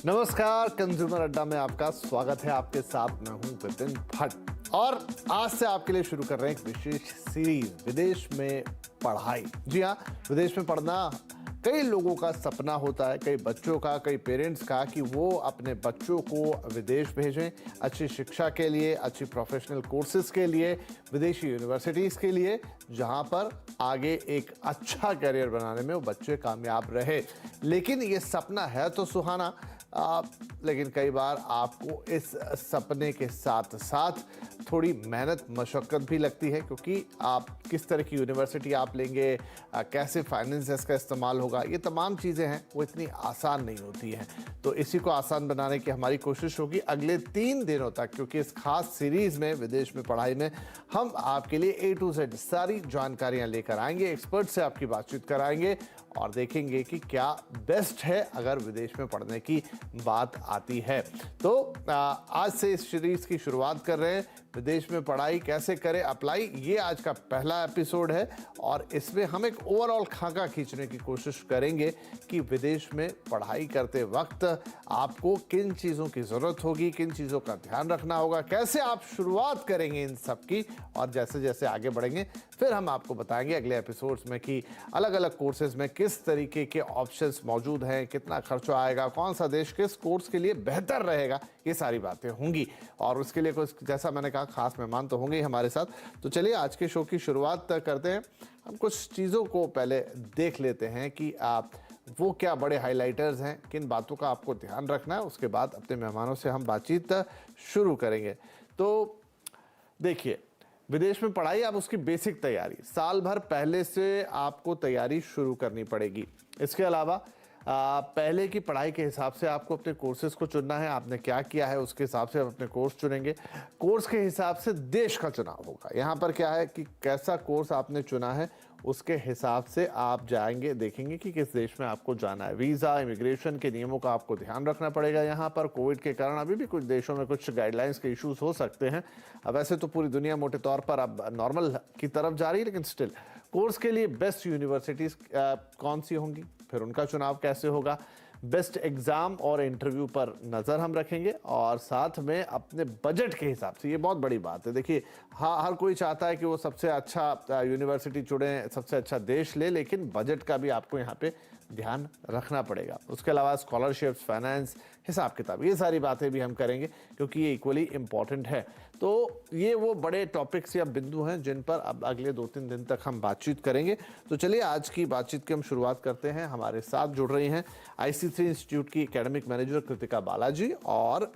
नमस्कार, कंज्यूमर अड्डा में आपका स्वागत है। आपके साथ मैं हूं विपिन भट्ट और आज से आपके लिए शुरू कर रहे हैं एक विशेष सीरीज, विदेश में पढ़ाई। जी हाँ, विदेश में पढ़ना कई लोगों का सपना होता है, कई बच्चों का, कई पेरेंट्स का, कि वो अपने बच्चों को विदेश भेजें अच्छी शिक्षा के लिए, अच्छी प्रोफेशनल कोर्सेज के लिए, विदेशी यूनिवर्सिटीज़ के लिए, जहाँ पर आगे एक अच्छा करियर बनाने में वो बच्चे कामयाब रहे। लेकिन ये सपना है तो सुहाना, लेकिन कई बार आपको इस सपने के साथ साथ थोड़ी मेहनत मशक्क़त भी लगती है, क्योंकि आप किस तरह की यूनिवर्सिटी आप लेंगे, कैसे फाइनेंसेस का इस्तेमाल होगा, ये तमाम चीज़ें हैं वो इतनी आसान नहीं होती हैं। तो इसी को आसान बनाने की हमारी कोशिश होगी अगले 3 दिनों तक, क्योंकि इस खास सीरीज़ में विदेश में पढ़ाई में हम आपके लिए A to Z सारी जानकारियाँ लेकर आएंगे, एक्सपर्ट से आपकी बातचीत कराएंगे और देखेंगे कि क्या बेस्ट है अगर विदेश में पढ़ने की बात आती है। तो आज से इस सीरीज की शुरुआत कर रहे हैं, विदेश में पढ़ाई कैसे करें अप्लाई। ये आज का पहला एपिसोड है और इसमें हम एक ओवरऑल खाका खींचने की कोशिश करेंगे कि विदेश में पढ़ाई करते वक्त आपको किन चीज़ों की ज़रूरत होगी, किन चीज़ों का ध्यान रखना होगा, कैसे आप शुरुआत करेंगे इन सब की, और जैसे जैसे आगे बढ़ेंगे फिर हम आपको बताएंगे अगले एपिसोड्स में कि अलग अलग कोर्सेज में किस तरीके के ऑप्शंस मौजूद हैं, कितना खर्चा आएगा, कौन सा देश किस कोर्स के लिए बेहतर रहेगा, ये सारी बातें होंगी। और उसके लिए कुछ, जैसा मैंने कहा, खास मेहमान तो होंगे ही हमारे साथ। तो चलिए आज के शो की शुरुआत करते हैं। हम कुछ चीज़ों को पहले देख लेते हैं कि आप वो क्या बड़े हाइलाइटर्स हैं, किन बातों का आपको ध्यान रखना है। उसके बाद अपने मेहमानों से हम बातचीत शुरू करेंगे। तो देखिए, विदेश में पढ़ाई, अब उसकी बेसिक तैयारी साल भर पहले से आपको तैयारी शुरू करनी पड़ेगी। इसके अलावा पहले की पढ़ाई के हिसाब से आपको अपने कोर्सेज को चुनना है। आपने क्या किया है उसके हिसाब से आप अपने कोर्स चुनेंगे। कोर्स के हिसाब से देश का चुनाव होगा। यहाँ पर क्या है कि कैसा कोर्स आपने चुना है उसके हिसाब से आप जाएंगे, देखेंगे कि किस देश में आपको जाना है। वीज़ा, इमिग्रेशन के नियमों का आपको ध्यान रखना पड़ेगा। यहाँ पर कोविड के कारण अभी भी कुछ देशों में कुछ गाइडलाइंस के इश्यूज हो सकते हैं। अब वैसे तो पूरी दुनिया मोटे तौर पर अब नॉर्मल की तरफ जा रही है, लेकिन स्टिल कोर्स के लिए बेस्ट यूनिवर्सिटीज़ कौन सी होंगी, फिर उनका चुनाव कैसे होगा, बेस्ट एग्ज़ाम और इंटरव्यू पर नज़र हम रखेंगे, और साथ में अपने बजट के हिसाब से। ये बहुत बड़ी बात है। देखिए, हाँ, हर कोई चाहता है कि वो सबसे अच्छा यूनिवर्सिटी चुने, सबसे अच्छा देश ले, लेकिन बजट का भी आपको यहाँ पे ध्यान रखना पड़ेगा। उसके अलावा स्कॉलरशिप्स, फाइनेंस, हिसाब किताब, ये सारी बातें भी हम करेंगे क्योंकि ये इक्वली इम्पॉर्टेंट है। तो ये वो बड़े टॉपिक्स या बिंदु हैं जिन पर अब अगले 2-3 दिन तक हम बातचीत करेंगे। तो चलिए आज की बातचीत की हम शुरुआत करते हैं। हमारे साथ जुड़ रही हैं IC3 इंस्टीट्यूट की एकेडमिक मैनेजर कृतिका बालाजी और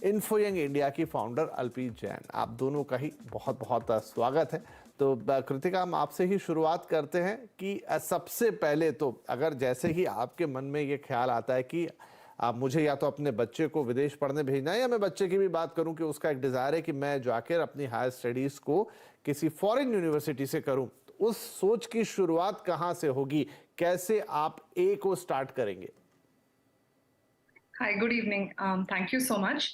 इन्फोयंग इंडिया की फाउंडर अल्पी जैन। आप दोनों का ही बहुत बहुत स्वागत है। तो कृतिका, हम आपसे ही शुरुआत करते हैं कि सबसे पहले तो अगर जैसे ही आपके मन में ये ख्याल आता है कि मुझे या तो अपने बच्चे को विदेश पढ़ने भेजना है, या मैं बच्चे की भी बात करूं कि उसका एक डिज़ायर है कि मैं जाकर अपनी हायर स्टडीज़ को किसी फॉरेन यूनिवर्सिटी से करूं, तो उस सोच की शुरुआत कहां से होगी, कैसे आप ए को स्टार्ट करेंगे? Hi, good evening, thank you so much.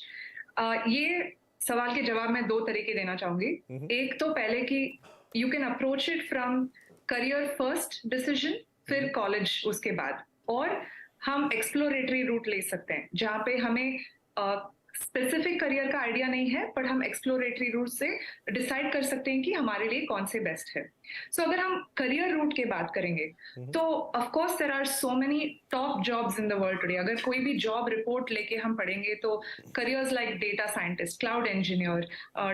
ये सवाल के जवाब मैं 2 तरीके देना चाहूंगी। एक तो पहले कि you can approach it from career first decision, फिर कॉलेज उसके बाद, और हम एक्सप्लोरेटरी रूट ले सकते हैं जहाँ पे हमें स्पेसिफिक करियर का आइडिया नहीं है, पर हम एक्सप्लोरेटरी रूट से डिसाइड कर सकते हैं कि हमारे लिए कौन से बेस्ट है। सो अगर हम करियर रूट की बात करेंगे तो of course there are so many top jobs in the world today. अगर कोई भी जॉब रिपोर्ट लेके हम पढ़ेंगे तो careers like data scientist, cloud engineer,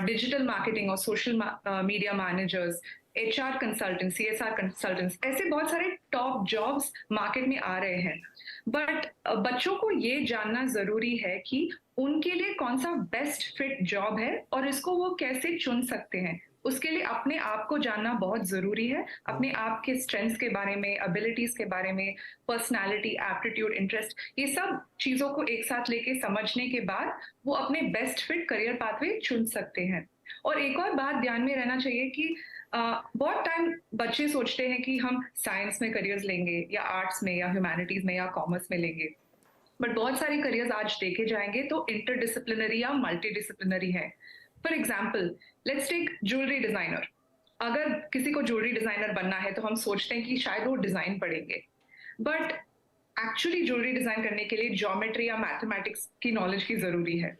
digital marketing और social media managers, HR consultant, CSR consultants, ऐसे बहुत सारे टॉप जॉब्स मार्केट में आ रहे हैं। बट बच्चों को ये जानना जरूरी है कि उनके लिए कौन सा बेस्ट फिट जॉब है और इसको वो कैसे चुन सकते हैं। उसके लिए अपने आप को जानना बहुत जरूरी है, अपने आप के स्ट्रेंथ्स के बारे में, एबिलिटीज के बारे में, पर्सनालिटी, एप्टीट्यूड, इंटरेस्ट, ये सब चीजों को एक साथ लेके समझने के बाद वो अपने बेस्ट फिट करियर पाथवे चुन सकते हैं। और एक और बात ध्यान में रहना चाहिए कि बहुत टाइम बच्चे सोचते हैं कि हम साइंस में करियर्स लेंगे या आर्ट्स में या ह्यूमैनिटीज में या कॉमर्स में लेंगे, बट बहुत सारे करियर्स आज देखे जाएंगे तो इंटरडिसिप्लिनरी या मल्टी डिसिप्लिनरी है। For example, let's take jewellery designer. अगर किसी को ज्वेलरी डिजाइनर बनना है तो हम सोचते हैं कि शायद वो डिजाइन पढ़ेंगे, बट एक्चुअली ज्वेलरी डिजाइन करने के लिए ज्योमेट्री या मैथमेटिक्स की नॉलेज की जरूरी है.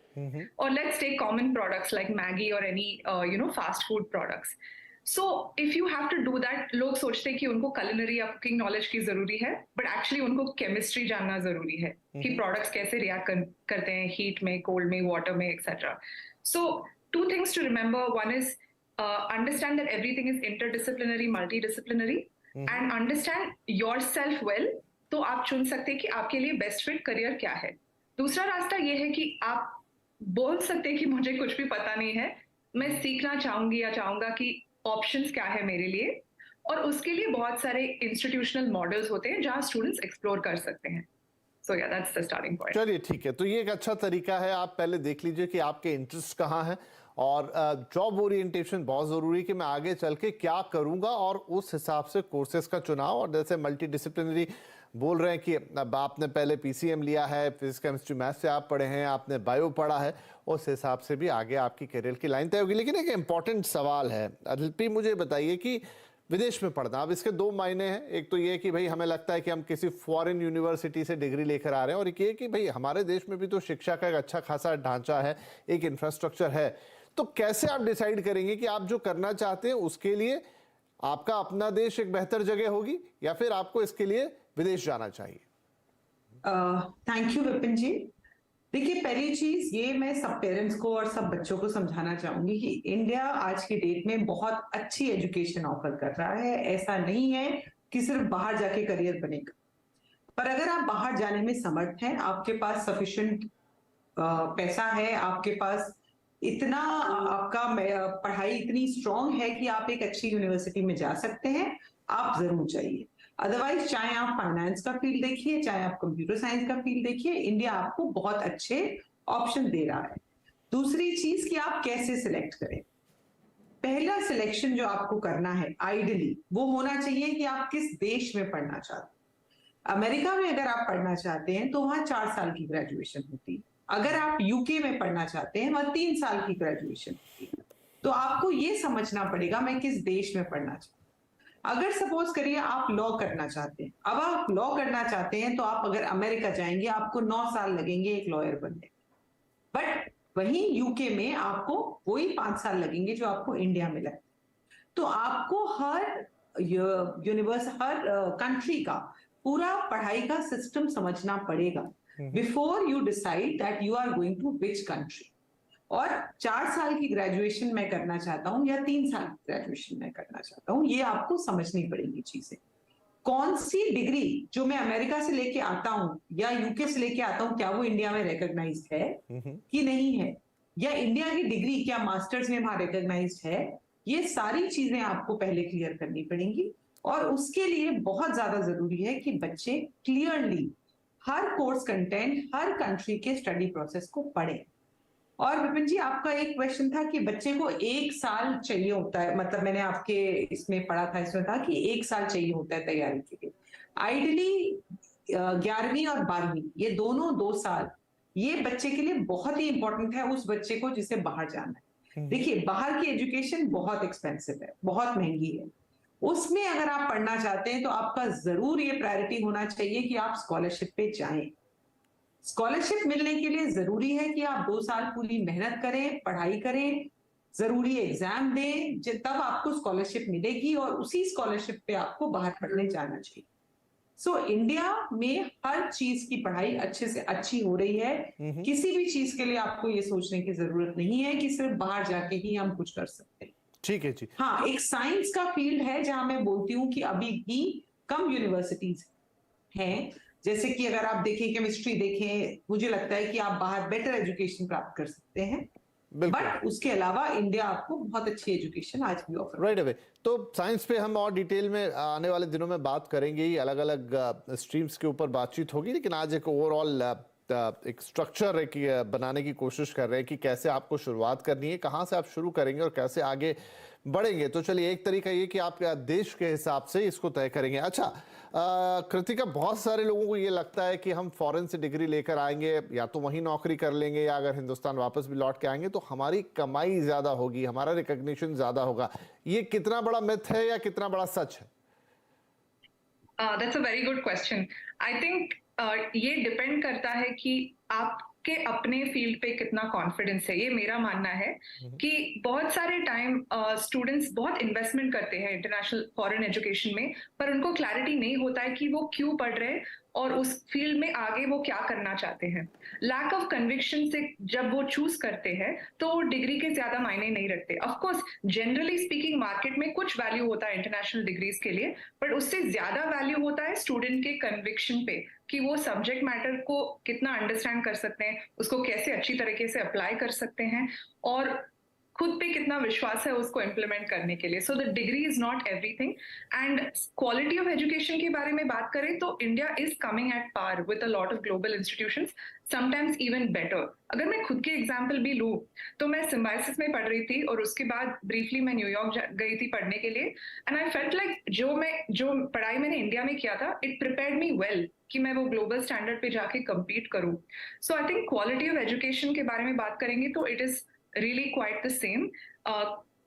और let's take common products like Maggi और any fast food products. So if you have to do that, लोग सोचते हैं कि उनको culinary या कुकिंग नॉलेज की जरूरी है, बट एक्चुअली उनको केमिस्ट्री जानना जरूरी है कि प्रोडक्ट्स कैसे रिएक्ट करते हैं हीट में, कोल्ड में, वाटर में, etcetera. So two things to remember. One is understand that everything is interdisciplinary, multidisciplinary, and understand yourself well. तो आप चुन सकते हैं कि आपके लिए बेस्ट फिट करियर क्या है. दूसरा रास्ता ये है कि आप बोल सकते हैं कि मुझे कुछ भी पता नहीं है, मैं सीखना चाहूंगी या चाहूंगा कि ऑप्शंस क्या है मेरे लिए. और उसके लिए बहुत सारे इंस्टीट्यूशनल मॉडल्स होते हैं जहां स्टूडेंट्स एक्सप्लोर कर सकते हैं. सो या दैट्स द स्टार्टिंग पॉइंट. चलिए ठीक है, तो ये एक अच्छा तरीका है. आप पहले देख लीजिए कि आपके इंटरेस्ट कहाँ है, और जॉब ओरिएंटेशन बहुत जरूरी है कि मैं आगे चल के क्या करूंगा, और उस हिसाब से कोर्सेज का चुनाव. और जैसे मल्टी डिसिप्लिनरी बोल रहे हैं कि अब आपने पहले पीसीएम लिया है, फिजिक्स केमिस्ट्री मैथ से आप पढ़े हैं, आपने बायो पढ़ा है, उस हिसाब से भी आगे आपकी करियर की लाइन तय होगी. लेकिन एक इम्पॉर्टेंट सवाल है अदिति, मुझे बताइए कि विदेश में पढ़ना, अब इसके दो मायने हैं. एक तो ये कि भाई हमें लगता है कि हम किसी फॉरेन यूनिवर्सिटी से डिग्री लेकर आ रहे हैं, और एक ये कि भाई हमारे देश में भी तो शिक्षा का एक अच्छा खासा ढांचा है, एक इंफ्रास्ट्रक्चर है. तो कैसे आप डिसाइड करेंगे कि आप जो करना चाहते हैं उसके लिए आपका अपना देश एक बेहतर जगह होगी, या फिर आपको इसके लिए विदेश जाना चाहिए? थैंक यू विपिन जी. देखिए, पहली चीज ये मैं सब पेरेंट्स को और सब बच्चों को समझाना चाहूंगी कि इंडिया आज की डेट में बहुत अच्छी एजुकेशन ऑफर कर रहा है. ऐसा नहीं है कि सिर्फ बाहर जाके करियर बनेगा, पर अगर आप बाहर जाने में समर्थ हैं, आपके पास सफिशिएंट पैसा है, आपके पास इतना आपका पढ़ाई इतनी स्ट्रांग है कि आप एक अच्छी यूनिवर्सिटी में जा सकते हैं, आप जरूर जाइए. अदरवाइज चाहे आप फाइनेंस का फील्ड देखिए, चाहे आप कंप्यूटर साइंस का फील्ड देखिए, इंडिया आपको बहुत अच्छे ऑप्शन दे रहा है. दूसरी चीज कि आप कैसे सिलेक्ट करें. पहला सिलेक्शन जो आपको करना है आइडियली वो होना चाहिए कि आप किस देश में पढ़ना चाहते हैं. अमेरिका में अगर आप पढ़ना चाहते हैं तो वहां 4 साल की ग्रेजुएशन होती है. अगर आप यूके में पढ़ना चाहते हैं वहां 3 साल की ग्रेजुएशन होती है. तो आपको ये समझना पड़ेगा मैं किस देश में पढ़ना चाहता हूं. अगर सपोज करिए आप लॉ करना चाहते हैं, अब आप लॉ करना चाहते हैं तो आप अगर अमेरिका जाएंगे आपको 9 साल लगेंगे एक लॉयर बनने. बट वहीं यूके में आपको वही 5 साल लगेंगे जो आपको इंडिया में लगते. तो आपको हर हर कंट्री का पूरा पढ़ाई का सिस्टम समझना पड़ेगा before you decide that you are going to which country. और 4 साल की ग्रेजुएशन मैं करना चाहता हूं या 3 साल की ग्रेजुएशन मैं करना चाहता हूं, ये आपको समझनी पड़ेगी चीजें. कौन सी डिग्री जो मैं अमेरिका से लेके आता हूं या यूके से लेके आता हूं, क्या वो इंडिया में रिकॉग्नाइज्ड है कि नहीं है, या इंडिया की डिग्री क्या मास्टर्स में वहां रिकॉग्नाइज्ड है, ये सारी चीजें आपको पहले क्लियर करनी पड़ेंगी. और उसके लिए बहुत ज्यादा जरूरी है कि बच्चे क्लियरली हर कोर्स कंटेंट, हर कंट्री के स्टडी प्रोसेस को पढ़ें. और विपिन जी, आपका एक क्वेश्चन था कि बच्चे को 1 साल चाहिए होता है, मतलब मैंने आपके इसमें पढ़ा था, इसमें था कि 1 साल चाहिए होता है तैयारी के लिए. आइडियली 11वीं और 12वीं ये दोनों 2 साल ये बच्चे के लिए बहुत ही इंपॉर्टेंट है, उस बच्चे को जिसे बाहर जाना है. देखिए, बाहर की एजुकेशन बहुत एक्सपेंसिव है, बहुत महंगी है. उसमें अगर आप पढ़ना चाहते हैं तो आपका जरूर ये प्रायोरिटी होना चाहिए कि आप स्कॉलरशिप पे जाएं. स्कॉलरशिप मिलने के लिए जरूरी है कि आप 2 साल पूरी मेहनत करें, पढ़ाई करें, जरूरी एग्जाम दें, तब आपको स्कॉलरशिप मिलेगी और उसी स्कॉलरशिप पे आपको बाहर पढ़ने जाना चाहिए. सो इंडिया में हर चीज की पढ़ाई अच्छे से अच्छी हो रही है. किसी भी चीज के लिए आपको ये सोचने की जरूरत नहीं है कि सिर्फ बाहर जाके ही हम कुछ कर सकते हैं. ठीक है जी. हाँ, एक साइंस का फील्ड है जहां मैं बोलती हूँ कि अभी भी कम यूनिवर्सिटीज हैं. जैसे कि अगर आप देखें, केमिस्ट्री देखें, मुझे लगता है कि आप बाहर बेटर एजुकेशन प्राप्त कर सकते हैं. बट उसके अलावा इंडिया आपको बहुत अच्छी एजुकेशन आज भी ऑफर राइट अवे. तो साइंस पे हम और डिटेल में आने वाले दिनों में बात करेंगे ही, अलग अलग स्ट्रीम्स के ऊपर बातचीत होगी. लेकिन आज एक ओवरऑल एक स्ट्रक्चर एक बनाने की कोशिश कर रहे हैं कि कैसे आपको शुरुआत करनी है, कहाँ से आप शुरू करेंगे और कैसे आगे बढ़ेंगे. तो चलिए, एक तरीका ये कि आप देश के हिसाब से इसको तय करेंगे. अच्छा कृतिका, बहुत सारे लोगों को ये लगता है कि हम फॉरेन से डिग्री लेकर आएंगे, या तो वहीं नौकरी कर लेंगे, या अगर हिंदुस्तान वापस भी लौट के आएंगे तो हमारी कमाई ज्यादा होगी, हमारा रिकॉग्निशन ज्यादा होगा. ये कितना बड़ा मिथ है या कितना बड़ा सच है? That's a very good question. I think ये डिपेंड करता है कि आपके अपने फील्ड पे कितना कॉन्फिडेंस है। ये मेरा मानना है कि बहुत सारे टाइम स्टूडेंट्स बहुत इन्वेस्टमेंट करते हैं इंटरनेशनल फॉरेन एजुकेशन में, पर उनको क्लैरिटी नहीं होता है कि वो क्यों पढ़ रहे हैं और उस फील्ड में आगे वो क्या करना चाहते हैं। लैक ऑफ कन्विक्शन से जब वो चूज करते हैं तो वो डिग्री के ज्यादा मायने नहीं रखते। Of course generally speaking market में कुछ वैल्यू होता है इंटरनेशनल डिग्रीज के लिए, बट उससे ज्यादा वैल्यू होता है स्टूडेंट के कन्विक्शन पे कि वो सब्जेक्ट मैटर को कितना अंडरस्टैंड कर सकते हैं, उसको कैसे अच्छी तरीके से अप्लाई कर सकते हैं और खुद पे कितना विश्वास है उसको इम्प्लीमेंट करने के लिए। So the degree is not everything. And quality of education के बारे में बात करें तो India is coming at par with a lot of global institutions, sometimes even better. अगर मैं खुद के एग्जाम्पल भी लूँ तो मैं सिम्बायोसिस में पढ़ रही थी और उसके बाद ब्रीफली मैं न्यूयॉर्क गई थी पढ़ने के लिए, एंड आई फेल्ट लाइक जो पढ़ाई मैंने इंडिया में किया था इट प्रिपेयर्ड मी वेल कि मैं वो ग्लोबल स्टैंडर्ड पे जाके कम्पीट करूँ। So I think quality of education के बारे में बात करेंगे तो it is really quite the same.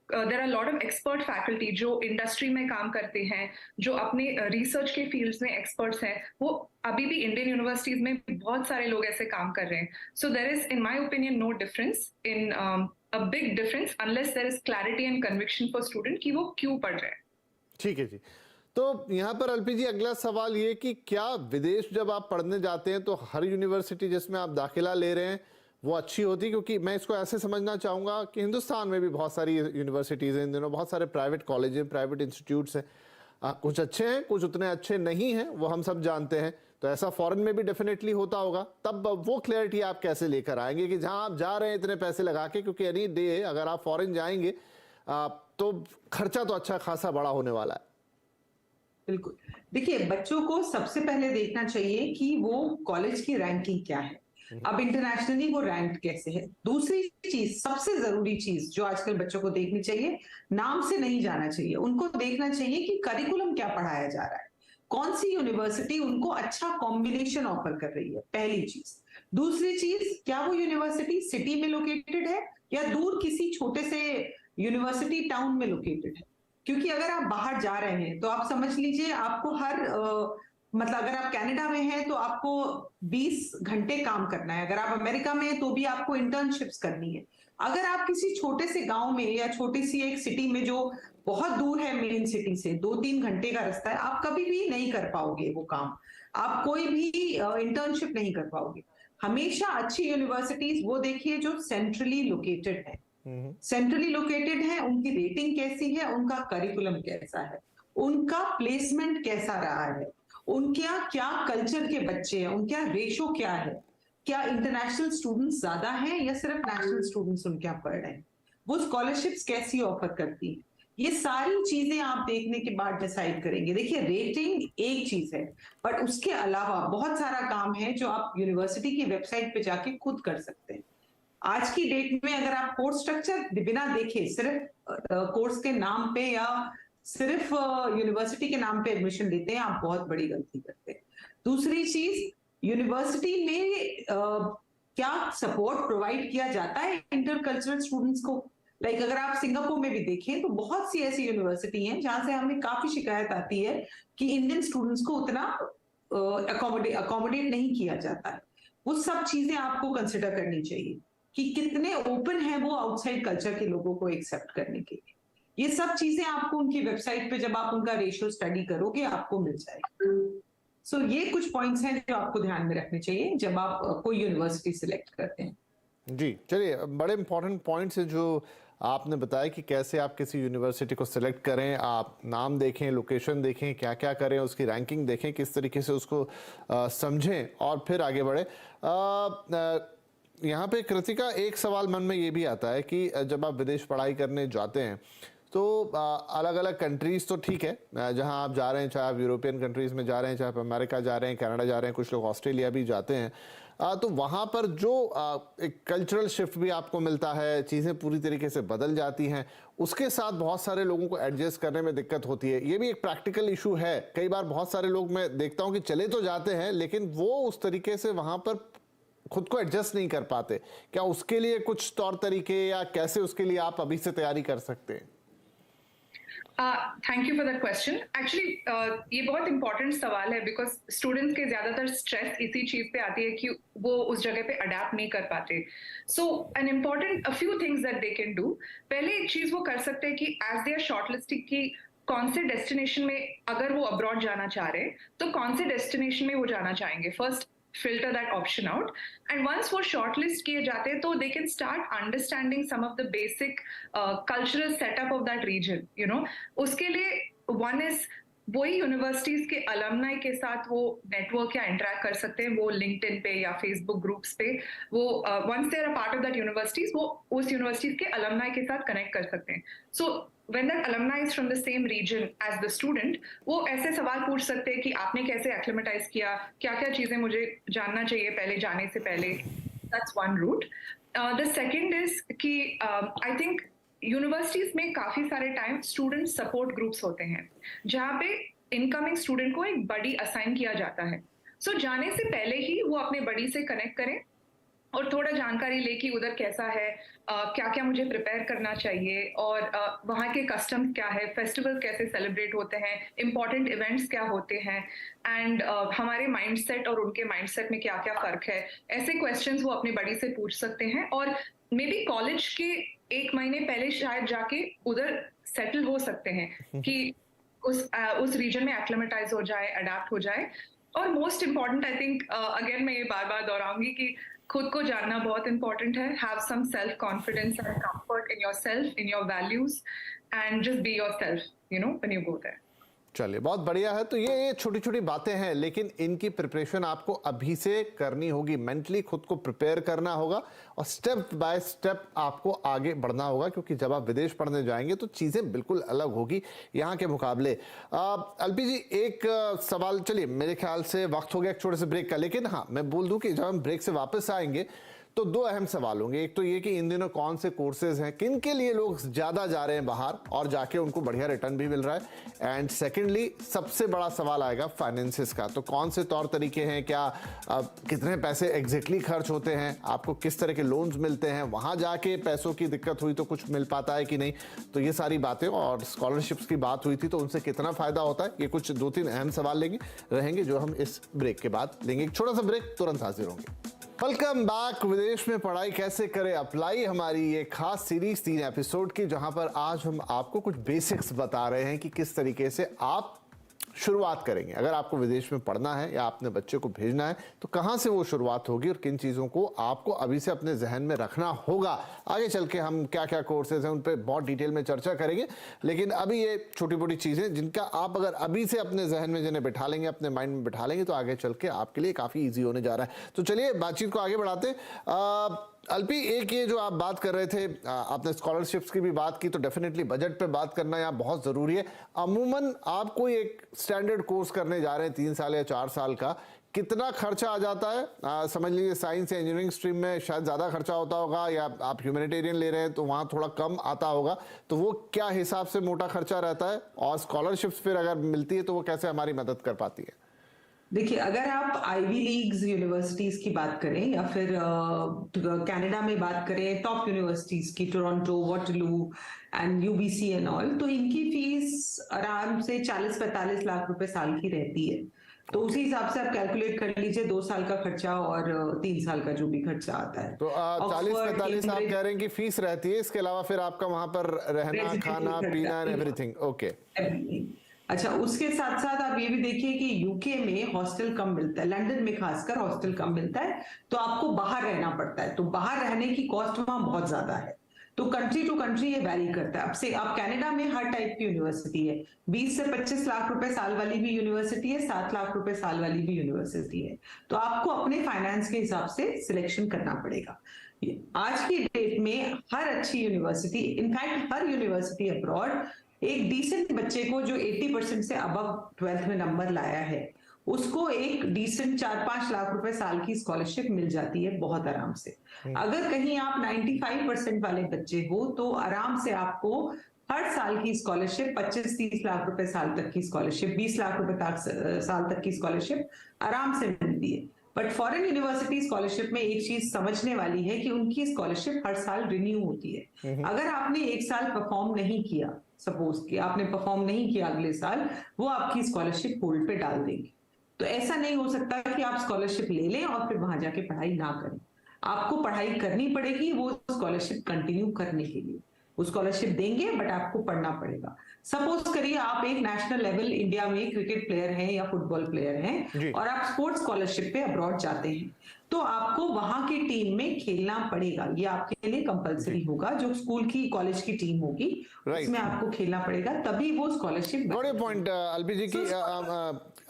There are a lot of expert faculty जो इंडस्ट्री में काम करते हैं, जो अपने रिसर्च के फील्ड्स में एक्सपर्ट्स हैं, वो अभी भी इंडियन यूनिवर्सिटीज में बहुत सारे लोग ऐसे काम कर रहे हैं। So there is in my opinion no difference in a big difference unless there is clarity and conviction for student कि वो क्यों पढ़ रहे हैं। ठीक है जी। तो यहाँ पर अल्पी जी अगला सवाल ये कि क्या विदेश जब आप पढ़ने जाते हैं तो हर यूनिवर्सिटी जिसमें आप दाखिला ले रहे हैं वो अच्छी होती? क्योंकि मैं इसको ऐसे समझना चाहूँगा कि हिंदुस्तान में भी बहुत सारी यूनिवर्सिटीज़ हैं इन दिनों, बहुत सारे प्राइवेट कॉलेज हैं, प्राइवेट इंस्टीट्यूट्स हैं, कुछ अच्छे हैं कुछ उतने अच्छे नहीं हैं, वो हम सब जानते हैं। तो ऐसा फॉरेन में भी डेफिनेटली होता होगा। तब वो क्लैरिटी आप कैसे लेकर आएंगे कि जहाँ आप जा रहे हैं इतने पैसे लगा के, क्योंकि एनी डे अगर आप फॉरेन जाएंगे तो खर्चा तो अच्छा खासा बड़ा होने वाला है। बिल्कुल। देखिए, बच्चों को सबसे पहले देखना चाहिए कि वो कॉलेज की रैंकिंग क्या है, अब इंटरनेशनली वो रैंक कैसे है। दूसरी चीज, सबसे जरूरी चीज जो आजकल बच्चों को देखनी चाहिए, नाम से नहीं जाना चाहिए, उनको देखना चाहिए कि करिकुलम क्या पढ़ाया जा रहा है, कौन सी यूनिवर्सिटी उनको अच्छा कॉम्बिनेशन ऑफर कर रही है, पहली चीज। दूसरी चीज, क्या वो यूनिवर्सिटी सिटी में लोकेटेड है या दूर किसी छोटे से यूनिवर्सिटी टाउन में लोकेटेड है। क्योंकि अगर आप बाहर जा रहे हैं तो आप समझ लीजिए आपको मतलब अगर आप कनाडा में हैं तो आपको 20 घंटे काम करना है, अगर आप अमेरिका में हैं तो भी आपको इंटर्नशिप्स करनी है। अगर आप किसी छोटे से गांव में या छोटी सी एक सिटी में जो बहुत दूर है मेन सिटी से, 2-3 घंटे का रास्ता है, आप कभी भी नहीं कर पाओगे वो काम, आप कोई भी इंटर्नशिप नहीं कर पाओगे। हमेशा अच्छी यूनिवर्सिटीज वो देखिए जो सेंट्रली लोकेटेड है, सेंट्रली लोकेटेड है, उनकी रेटिंग कैसी है, उनका करिकुलम कैसा है, उनका प्लेसमेंट कैसा रहा है, उनके क्या कल्चर के बच्चे हैं, उनका रेशो क्या है, क्या इंटरनेशनल स्टूडेंट्स ज्यादा हैं या सिर्फ नेशनल स्टूडेंट्स उनके यहाँ पढ़ रहे हैं, वो स्कॉलरशिप्स कैसी ऑफर करती है, ये सारी चीजें आप देखने के बाद डिसाइड करेंगे। देखिए, रेटिंग एक चीज है, बट उसके अलावा बहुत सारा काम है जो आप यूनिवर्सिटी की वेबसाइट पे जाके खुद कर सकते हैं। आज की डेट में अगर आप कोर्स स्ट्रक्चर बिना देखे सिर्फ कोर्स के नाम पे या सिर्फ यूनिवर्सिटी के नाम पे एडमिशन लेते हैं, आप बहुत बड़ी गलती करते हैं। दूसरी चीज, यूनिवर्सिटी में क्या सपोर्ट प्रोवाइड किया जाता है इंटरकल्चरल स्टूडेंट्स को। लाइक अगर आप सिंगापुर में भी देखें तो बहुत सी ऐसी यूनिवर्सिटी हैं जहां से हमें काफी शिकायत आती है कि इंडियन स्टूडेंट्स को उतना अकोमोडेट नहीं किया जाता है। वो सब चीजें आपको कंसिडर करनी चाहिए कि कितने ओपन है वो आउटसाइड कल्चर के लोगों को एक्सेप्ट करने के लिए। ये सब चीजें आपको उनकी वेबसाइट पे जब आप उनका रेशियो स्टडी करोगे आपको मिल जाएगी। सो ये कुछ पॉइंट्स हैं जो आपको ध्यान में रखने चाहिए जब आप कोई यूनिवर्सिटी सिलेक्ट करते हैं। जी चलिए, बड़े इंपॉर्टेंट पॉइंट्स है जो आपने बताया कि कैसे आप किसी यूनिवर्सिटी को सिलेक्ट करें, आप नाम देखें, लोकेशन देखें, क्या क्या करें, उसकी रैंकिंग देखें, किस तरीके से उसको समझें और फिर आगे बढ़े। यहाँ पे कृतिका, एक सवाल मन में ये भी आता है कि जब आप विदेश पढ़ाई करने जाते हैं तो अलग अलग कंट्रीज़ तो ठीक है, जहाँ आप जा रहे हैं, चाहे आप यूरोपियन कंट्रीज़ में जा रहे हैं, चाहे आप अमेरिका जा रहे हैं, कनाडा जा रहे हैं, कुछ लोग ऑस्ट्रेलिया भी जाते हैं, तो वहाँ पर जो एक कल्चरल शिफ्ट भी आपको मिलता है, चीज़ें पूरी तरीके से बदल जाती हैं, उसके साथ बहुत सारे लोगों को एडजस्ट करने में दिक्कत होती है। ये भी एक प्रैक्टिकल इशू है। कई बार बहुत सारे लोग मैं देखता हूँ कि चले तो जाते हैं लेकिन वो उस तरीके से वहाँ पर खुद को एडजस्ट नहीं कर पाते। क्या उसके लिए कुछ तौर तरीके या कैसे उसके लिए आप अभी से तैयारी कर सकते हैं? Thank you for that question. Actually ये बहुत इंपॉर्टेंट सवाल है बिकॉज स्टूडेंट्स के ज्यादातर स्ट्रेस इसी चीज पे आती है कि वो उस जगह पे अडेप्ट नहीं कर पाते। So an important a few things that they can do. पहले एक चीज वो कर सकते हैं कि एज दे आर शॉर्टलिस्टिंग की कौन से डेस्टिनेशन में, अगर वो अब्रॉड जाना चाह रहे हैं तो कौन से डेस्टिनेशन में वो जाना चाहेंगे, first filter that option out, and once वो shortlist किए जाते हैं तो they can start understanding some of the basic cultural setup of that region, you know। उसके लिए one is वही यूनिवर्सिटीज के अलमनाई के साथ वो नेटवर्क या इंटरेक्ट कर सकते हैं, वो लिंक्डइन पे या फेसबुक ग्रुप्स पे वो once they are a part of that universities वो उस यूनिवर्सिटीज के अलमनाई के साथ कनेक्ट कर सकते हैं। सो when that alumni is from the same region as the student, वो ऐसे सवाल पूछ सकते हैं कि आपने कैसे एक्लिमेटाइज किया, क्या क्या चीजें मुझे जानना चाहिए पहले जाने से पहले। That's one route. The second is कि I think यूनिवर्सिटीज में काफी सारे टाइम स्टूडेंट सपोर्ट ग्रुप्स होते हैं जहाँ पे इनकमिंग स्टूडेंट को एक बडी असाइन किया जाता है। सो जाने से पहले ही वो अपने बडी से कनेक्ट करें और थोड़ा जानकारी ले कि उधर कैसा है, क्या क्या मुझे प्रिपेयर करना चाहिए और वहाँ के कस्टम्स क्या है, फेस्टिवल कैसे सेलिब्रेट होते हैं, इंपॉर्टेंट इवेंट्स क्या होते हैं, एंड हमारे माइंडसेट और उनके माइंडसेट में क्या क्या फर्क है। ऐसे क्वेश्चंस वो अपने बड़ी से पूछ सकते हैं और मे बी कॉलेज के 1 महीने पहले शायद जाके उधर सेटल हो सकते हैं कि उस रीजन में एक्लिमेटाइज हो जाए, अडेप्ट हो जाए। और most important I think again मैं ये बार बार दोहराऊंगी कि खुद को जानना बहुत इंपॉर्टेंट है। Have some self confidence and comfort in yourself, in your values, and just be yourself, you know, when you go there. चलिए, बहुत बढ़िया है। तो ये छोटी छोटी बातें हैं, लेकिन इनकी प्रिपरेशन आपको अभी से करनी होगी। मेंटली खुद को प्रिपेयर करना होगा और स्टेप बाय स्टेप आपको आगे बढ़ना होगा, क्योंकि जब आप विदेश पढ़ने जाएंगे तो चीज़ें बिल्कुल अलग होगी यहाँ के मुकाबले। अल्पी जी, एक सवाल, चलिए मेरे ख्याल से वक्त हो गया एक छोटे से ब्रेक का, लेकिन हाँ मैं बोल दूँ कि जब हम ब्रेक से वापस आएंगे तो 2 अहम सवाल होंगे। एक तो ये कि इन दिनों कौन से कोर्सेज हैं, किन के लिए लोग ज़्यादा जा रहे हैं बाहर और जाके उनको बढ़िया रिटर्न भी मिल रहा है, एंड सेकेंडली सबसे बड़ा सवाल आएगा फाइनेंसिस का। तो कौन से तौर तरीके हैं, क्या कितने पैसे एग्जैक्टली खर्च होते हैं, आपको किस तरह के लोन्स मिलते हैं, वहाँ जाके पैसों की दिक्कत हुई तो कुछ मिल पाता है कि नहीं, तो ये सारी बातें, और स्कॉलरशिप्स की बात हुई थी तो उनसे कितना फ़ायदा होता है, ये कुछ 2-3 अहम सवाल रहेंगे जो हम इस ब्रेक के बाद लेंगे। एक छोटा सा ब्रेक, तुरंत हाजिर होंगे। Welcome back. विदेश में पढ़ाई कैसे करें अप्लाई, हमारी ये खास सीरीज 3 एपिसोड की, जहां पर आज हम आपको कुछ बेसिक्स बता रहे हैं कि किस तरीके से आप शुरुआत करेंगे। अगर आपको विदेश में पढ़ना है या अपने बच्चे को भेजना है तो कहां से वो शुरुआत होगी और किन चीज़ों को आपको अभी से अपने जहन में रखना होगा। आगे चल के हम क्या क्या कोर्सेज हैं उन पर बहुत डिटेल में चर्चा करेंगे, लेकिन अभी ये छोटी मोटी चीज़ें जिनका आप अगर अभी से अपने जहन में जिन्हें बिठा लेंगे, अपने माइंड में बिठा लेंगे, तो आगे चल के आपके लिए काफ़ी ईजी होने जा रहा है। तो चलिए बातचीत को आगे बढ़ाते हैं। अल्पी, एक ये जो आप बात कर रहे थे, आपने स्कॉलरशिप्स की भी बात की, तो डेफिनेटली बजट पे बात करना यहाँ बहुत ज़रूरी है। अमूमन आप कोई एक स्टैंडर्ड कोर्स करने जा रहे हैं 3 साल या 4 साल का, कितना खर्चा आ जाता है? समझ लीजिए साइंस या इंजीनियरिंग स्ट्रीम में शायद ज़्यादा खर्चा होता होगा, या आप ह्यूमैनिटेरियन ले रहे हैं तो वहाँ थोड़ा कम आता होगा, तो वो क्या हिसाब से मोटा खर्चा रहता है, और स्कॉलरशिप्स फिर अगर मिलती है तो वो कैसे हमारी मदद कर पाती है? देखिए, अगर आप आईवी लीग्स यूनिवर्सिटीज की बात करें या फिर कनाडा में बात करें टॉप यूनिवर्सिटीज की, Toronto, Waterloo and UBC and all, तो इनकी फीस आराम से 40-45 लाख रुपए साल की रहती है। तो उसी हिसाब से आप कैलकुलेट कर लीजिए 2 साल का खर्चा और 3 साल का जो भी खर्चा आता है। तो 40-45 आप कह रहे हैं कि फीस रहती है, इसके अलावा फिर आपका वहां पर रहना, खाना, पीना, एवरीथिंग। ओके, अच्छा, उसके साथ साथ आप ये भी देखिए कि यूके में हॉस्टल कम मिलता है, लंदन में खासकर हॉस्टल कम मिलता है, तो आपको बाहर रहना पड़ता है, तो बाहर रहने की कॉस्ट वहां बहुत ज्यादा है। तो कंट्री टू कंट्री ये वैरी करता है। अब से आप कनाडा में हर टाइप की यूनिवर्सिटी है, 20 से 25 लाख रुपए साल वाली भी यूनिवर्सिटी है, 7 लाख रुपए साल वाली भी यूनिवर्सिटी है। तो आपको अपने फाइनेंस के हिसाब से सिलेक्शन करना पड़ेगा। आज की डेट में हर अच्छी यूनिवर्सिटी, इनफैक्ट हर यूनिवर्सिटी अब्रॉड, एक डिसेंट बच्चे को जो 80% से अबव 12th में नंबर लाया है, उसको एक डिसेंट 4-5 लाख रुपए साल की स्कॉलरशिप मिल जाती है बहुत आराम से। अगर कहीं आप 95% वाले बच्चे हो तो आराम से आपको हर साल की स्कॉलरशिप 25-30 लाख रुपए साल तक की स्कॉलरशिप, 20 लाख रुपए साल तक की स्कॉलरशिप आराम से मिलती है। बट फॉरेन यूनिवर्सिटी स्कॉलरशिप में एक चीज समझने वाली है कि उनकी स्कॉलरशिप हर साल रिन्यू होती है। अगर आपने 1 साल परफॉर्म नहीं किया, सपोज कि आपने परफॉर्म नहीं किया अगले साल, वो आपकी स्कॉलरशिप होल्ड पे डाल देंगे। तो ऐसा नहीं हो सकता कि आप स्कॉलरशिप ले लें और फिर वहां जाके पढ़ाई ना करें। आपको पढ़ाई करनी पड़ेगी वो स्कॉलरशिप कंटिन्यू करने के लिए। वो स्कॉलरशिप देंगे बट आपको पढ़ना पड़ेगा। सपोज करिए आप एक नेशनल लेवल इंडिया में क्रिकेट प्लेयर हैं या फुटबॉल प्लेयर हैं और आप स्पोर्ट्स स्कॉलरशिप पे अब्रॉड जाते हैं, तो आपको वहां की टीम में खेलना पड़ेगा। ये आपके लिए कंपलसरी होगा। जो स्कूल की कॉलेज की टीम होगी उसमें आपको खेलना पड़ेगा, तभी वो स्कॉलरशिप। बड़े पॉइंट अलबी जी की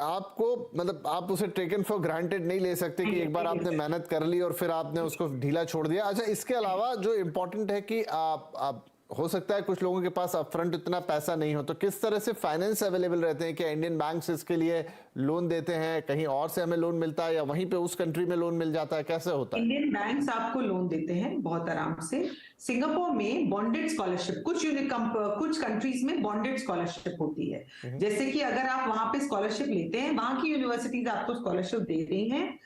आपको मतलब आप उसे टेकन फॉर ग्रांटेड नहीं ले सकते कि एक बार आपने मेहनत कर ली और फिर आपने उसको ढीला छोड़ दिया। अच्छा, इसके अलावा जो इम्पोर्टेंट है कि आप हो सकता है कुछ लोगों के पास अपफ्रंट इतना पैसा नहीं हो, तो किस तरह से फाइनेंस अवेलेबल रहते हैं? क्या इंडियन बैंक्स इसके लिए लोन देते हैं? कहीं और से हमें लोन मिलता है या वहीं पे उस कंट्री में लोन मिल जाता है? कैसे होता है? इंडियन बैंक्स आपको लोन देते हैं बहुत आराम से। सिंगापुर में बॉन्डेड स्कॉलरशिप, कुछ कंट्रीज में बॉन्डेड स्कॉलरशिप होती है। जैसे कि अगर आप वहां पे स्कॉलरशिप लेते हैं, वहां की यूनिवर्सिटीज आपको स्कॉलरशिप दे रही हैं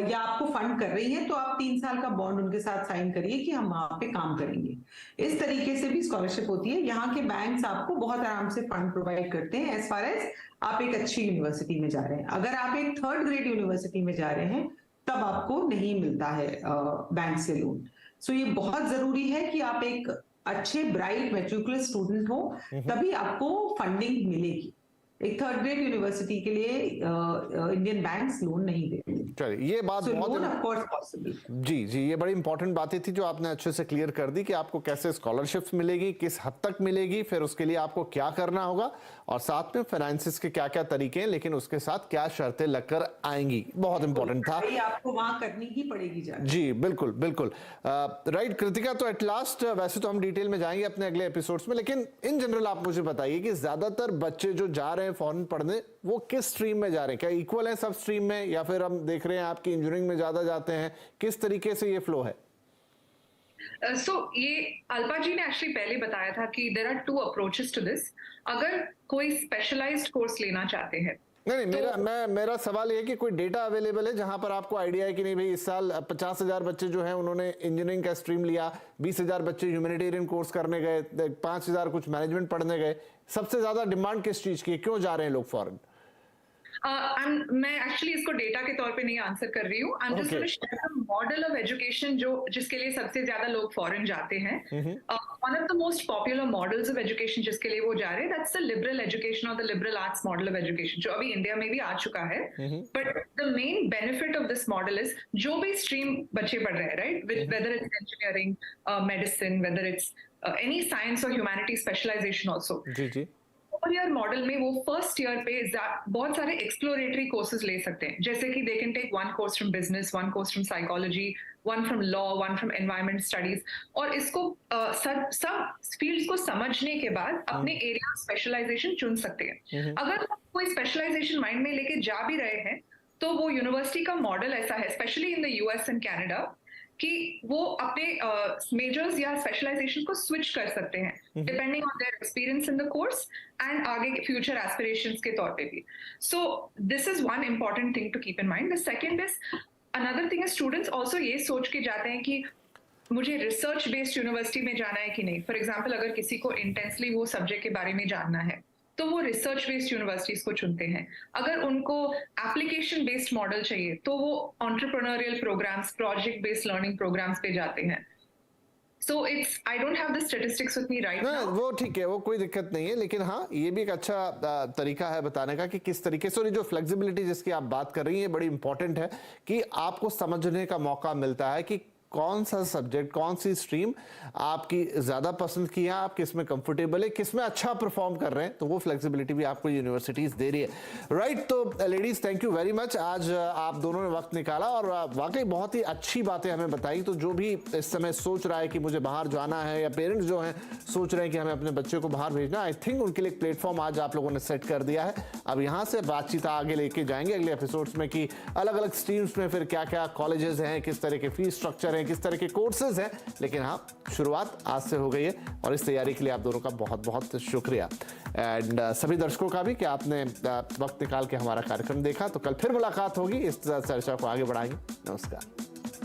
या आपको फंड कर रही है, तो आप 3 साल का बॉन्ड उनके साथ साइन करिए कि हम वहां पे काम करेंगे। इस तरीके से भी स्कॉलरशिप होती है। यहाँ के बैंक्स आपको बहुत आराम से फंड प्रोवाइड करते हैं एज फार एज आप एक अच्छी यूनिवर्सिटी में जा रहे हैं। अगर आप एक 3rd ग्रेड यूनिवर्सिटी में जा रहे हैं तब आपको नहीं मिलता है बैंक से लोन। सो ये बहुत जरूरी है कि आप एक अच्छे ब्राइट मेट्रिकुलस स्टूडेंट हो, तभी आपको फंडिंग मिलेगी। एक 3rd ग्रेड यूनिवर्सिटी के लिए इंडियन बैंक्स लोन नहीं देते। चलिए, ये बात बहुत ऑफ कोर्स पॉसिबल। जी, ये बड़ी इंपॉर्टेंट बातें थी जो आपने अच्छे से क्लियर कर दी कि आपको कैसे स्कॉलरशिप्स मिलेगी, किस हद तक मिलेगी, फिर उसके लिए आपको क्या करना होगा और साथ में फाइनेंसिस के क्या क्या तरीके हैं, लेकिन उसके साथ क्या शर्तें लगकर आएंगी। बहुत इंपॉर्टेंट था। आपको वहां करनी ही पड़ेगी जी बिल्कुल बिल्कुल। राइट कृतिका, तो एट लास्ट वैसे तो हम डिटेल में जाएंगे अपने अगले एपिसोड्स में, लेकिन इन जनरल आप मुझे बताइए कि ज्यादातर बच्चे जो जा रहे हैं फॉरेन पढ़ने, वो किस स्ट्रीम में जा रहे हैं? क्या इक्वल है सब स्ट्रीम में, या फिर हम देख रहे हैं आपकी इंजीनियरिंग में ज्यादा जाते हैं? किस तरीके से ये फ्लो है? ये अल्पा जी ने एक्चुअली पहले बताया था कि there are 2 approaches to this. अगर कोई स्पेशलाइज्ड कोर्स लेना चाहते हैं, नहीं, मेरा सवाल ये है कि कोई डेटा अवेलेबल है जहां पर आपको आइडिया है कि नहीं भाई इस साल 50,000 बच्चे जो हैं उन्होंने इंजीनियरिंग का स्ट्रीम लिया, 20,000 बच्चे ह्यूमैनिटेरियन कोर्स करने गए, 5,000 कुछ मैनेजमेंट पढ़ने गए। सबसे ज्यादा डिमांड किस चीज की, क्यों जा रहे हैं लोग फॉरेन? मैं एक्चुअली इसको डेटा के तौर पे नहीं आंसर कर रही हूँ। I am just going to share the model of education जो जिसके लिए सबसे ज्यादा लोग फॉरेन जाते हैं। One of the most popular models of education जिसके लिए वो जा रहे हैं, दैट्स द लिबरल एजुकेशन और the liberal arts model of education, जो अभी इंडिया में भी आ चुका है। But the main benefit of this model is जो भी स्ट्रीम बच्चे पढ़ रहे हैं, right, whether it's engineering, medicine, whether it's any science और ह्यूमैनिटी स्पेशलाइजेशन ऑल्सो। जी। ईयर मॉडल में वो फर्स्ट ईयर पे बहुत सारे एक्सप्लोरेटरी कोर्सेज ले सकते हैं, जैसे कि they can take 1 course from business, 1 course from psychology, 1 from law, 1 from environment studies. और इसको सब फील्ड्स को समझने के बाद अपने एरिया स्पेशलाइजेशन चुन सकते हैं। अगर कोई स्पेशलाइजेशन माइंड में लेके जा भी रहे हैं, तो वो यूनिवर्सिटी का मॉडल ऐसा है, specially in the US and Canada, कि वो अपने मेजर्स या स्पेशलाइजेशन को स्विच कर सकते हैं depending on their experience in the course and आगे फ्यूचर एस्पिरेशंस के तौर पे भी। So this is one important thing to keep in mind. The second is, another thing is, students also ये सोच के जाते हैं कि मुझे रिसर्च बेस्ड यूनिवर्सिटी में जाना है कि नहीं। फॉर एग्जाम्पल, अगर किसी को इंटेंसली वो सब्जेक्ट के बारे में जानना है तो वो रिसर्च बेस्ड यूनिवर्सिटीज को चुनते हैं। अगर उनको एप्लीकेशन बेस्ड मॉडल चाहिए तो वो entrepreneurial programs, project based learning programs पे जाते हैं। So I don't have the statistics with me right now. वो ठीक है, वो कोई दिक्कत नहीं है, लेकिन हाँ ये भी एक अच्छा तरीका है बताने का कि किस तरीके से, और ये जो फ्लेक्सिबिलिटी जिसकी आप बात कर रही हैं बड़ी इंपॉर्टेंट है कि आपको समझने का मौका मिलता है कि कौन सा सब्जेक्ट, कौन सी स्ट्रीम आपकी ज्यादा पसंद की है, आप किस में कंफर्टेबल है, किस में अच्छा परफॉर्म कर रहे हैं, तो वो फ्लेक्सिबिलिटी भी आपको यूनिवर्सिटीज दे रही है। राइट, तो ladies thank you very much, आज आप दोनों ने वक्त निकाला और वाकई बहुत ही अच्छी बातें हमें बताई। तो जो भी इस समय सोच रहा है कि मुझे बाहर जाना है, या पेरेंट्स जो हैं सोच रहे हैं कि हमें अपने बच्चे को बाहर भेजना, आई थिंक उनके लिए एक प्लेटफॉर्म आज आप लोगों ने सेट कर दिया है। अब यहाँ से बातचीत आगे लेके जाएंगे अगले एपिसोड्स में कि अलग अलग स्ट्रीम्स में फिर क्या क्या कॉलेजेस हैं, किस तरह के फीस स्ट्रक्चर हैं, किस तरह के कोर्सेज हैं। लेकिन हाँ, शुरुआत आज से हो गई है और इस तैयारी के लिए आप दोनों का बहुत बहुत शुक्रिया। एंड सभी दर्शकों का भी कि आपने वक्त निकाल के हमारा कार्यक्रम देखा। तो कल फिर मुलाकात होगी, इस चर्चा को आगे बढ़ाएंगे। नमस्कार।